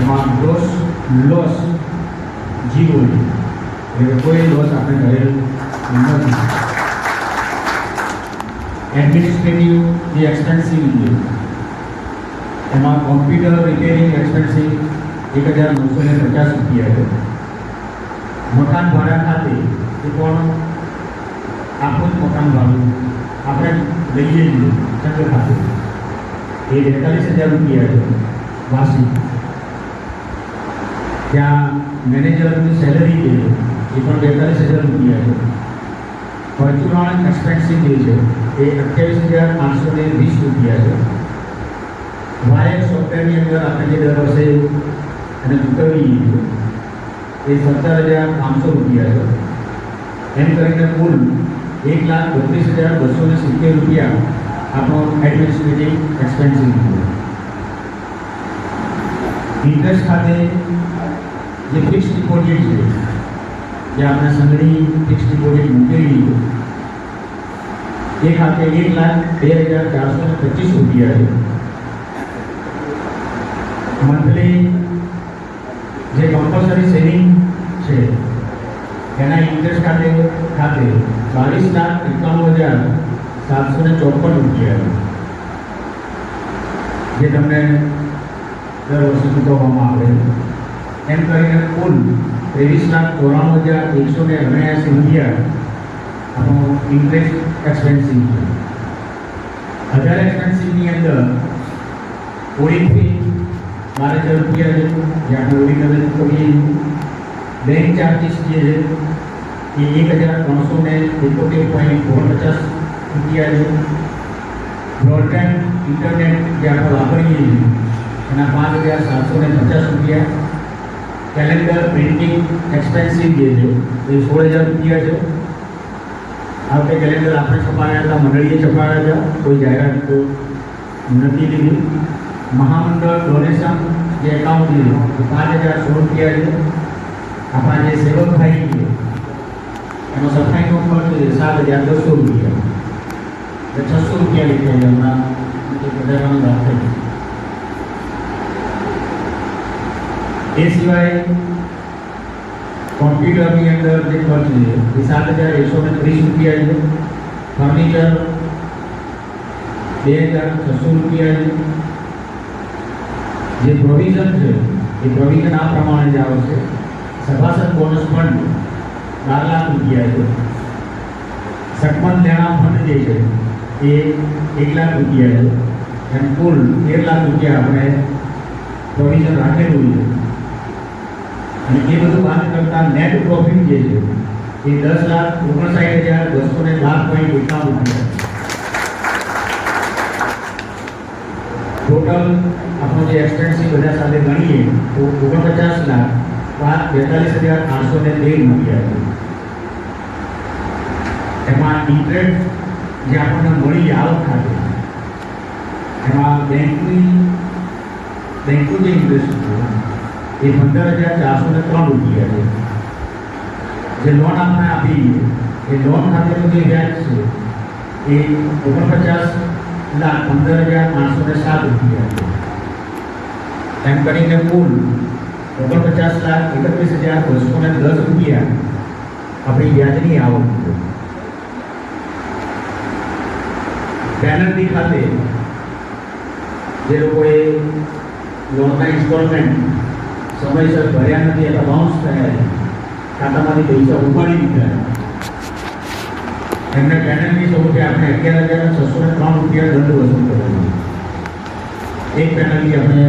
એમાં loss zero, એટલે કોઈ લોસ આપણે કરેલ નથી. એડમિનિસ્ટ્રેટિવ જે એક્સપેન્સિવ છે એમાં કોમ્પ્યુટર રિપેરિંગ એક્સપેન્સિવ 1950 રૂપિયા છે. મકાન ભાડા ખાતે એ પણ આપણું જ મકાન ભાડું આપણે લઈએ છીએ ચંદ્ર ખાતે, એ 42,000 રૂપિયા છે વાર્ષિક. ત્યાં મેનેજરની સેલરી જે છે એ પણ 42,000 રૂપિયા છે. ફોર્ચ્યુનર એક્સપેન્સિવ જે છે એ 28,820 રૂપિયા છે. વાયર સોફ્ટવેરની અંદર આપણે જે દર વર્ષે એને ચૂકવીએ છીએ એ 17,500 રૂપિયા છે. એમ કરીને કુલ 1,32,270 રૂપિયા આપણો એડમિનિસ્ટ્રેટિવ એક્સપેન્સિવ છે. ઇન્ટરેસ્ટ ખાતે જે ફિક્સ ડિપોઝિટ છે, જે આપણે સંઘની ફિક્સ ડિપોઝિટ મૂકેલી છે, એ ખાતે 1,02,425 રૂપિયા છે. મંથલી જે કમ્પલસરી સેવિંગ છે એના ઇન્ટરેસ્ટ ખાતે 22,91,754 રૂપિયા જે તમને દર વર્ષે ચૂકવવામાં આવે. એમ કરીને કુલ 23,94,179 રૂપિયા આપણો ઇન્ટરેસ્ટ એક્સપેન્સિવ છે. અધર એક્સપેન્સિવની અંદર ઓડિટ ફી 12,000 રૂપિયા છે, જે આપણે ઓડિટ અંદર ચૂકવીએ. બેંક ચાર્જીસ જે છે એ 1,371.49 રૂપિયા છે. બ્રોડબેન્ડ ઇન્ટરનેટ જે આપણે વાપરીએ છીએ એના 5,750 રૂપિયા. કેલેન્ડર પ્રિન્ટિંગ એક્સપેન્સિવ જે છે એ 16,000 રૂપિયા છે. આ વખતે કેલેન્ડર આપણે છપાયા હતા, મંડળીએ છપાયા હતા, કોઈ જાહેરાત તો નથી લીધી. મહામંડળ ડોનેશન જે એકાઉન્ટ છે એ 5,016 રૂપિયા છે. આપણા જે સેવકભાઈ છે એનો સફાઈનો ખર્ચ છે 7,200 રૂપિયા, એટલે 600 રૂપિયા લીધા છે. હમણાં વધારવાની વાત થઈ. એ સિવાય કોમ્પ્યુટરની અંદર જે ખર્ચ છે એ 7,130 રૂપિયા છે. ફર્નિચર 2,600 રૂપિયા છે. જે પ્રોવિઝન છે એ પ્રોવિઝન આ પ્રમાણે જ આવશે. સભાસદ બોનસ ફંડ 12 લાખ રૂપિયા છે. સન્માન લેણા ફંડ જે છે એ 1 લાખ રૂપિયા છે. એમ કુલ 13 લાખ રૂપિયા આપણે પ્રોવિઝન રાખેલું છે. અને એ બધું વાત કરતા નેટ પ્રોફિટ જે છે એ 10,59,212.51 રૂપિયા. ટોટલ આપણો જે એક્સપેન્સિવ બધા સાથે ગણીએ તો 49,42,813 રૂપિયા છે. એમાં ઇન્ટરેસ્ટ જે આપણને મળી આવક ખાતે એમાં બેંકનું જે ઇન્ટરેસ્ટ છે એ 15,403 રૂપિયા છે. જે લોન આપણે આપી એ લોન ખાતેનું જે વ્યાજ છે એ 49,15,807 રૂપિયા છે. એમ કરીને કુલ 49,31,210 રૂપિયા આપણી વ્યાજની આવક છે. પેનલ્ટી ખાતે જે લોકોએ લોનના ઇન્સ્ટોલમેન્ટ સમયસર ભર્યા નથી અથવા બાઉન્સ થયા છે, ખાતામાંથી પૈસા ઉપાડી દીધા, એમને પેનલ્ટી સ્વરૂપે આપણે 11,603 રૂપિયા દંડ વસૂલ કરેલો. એક પેનલ્ટી આપણે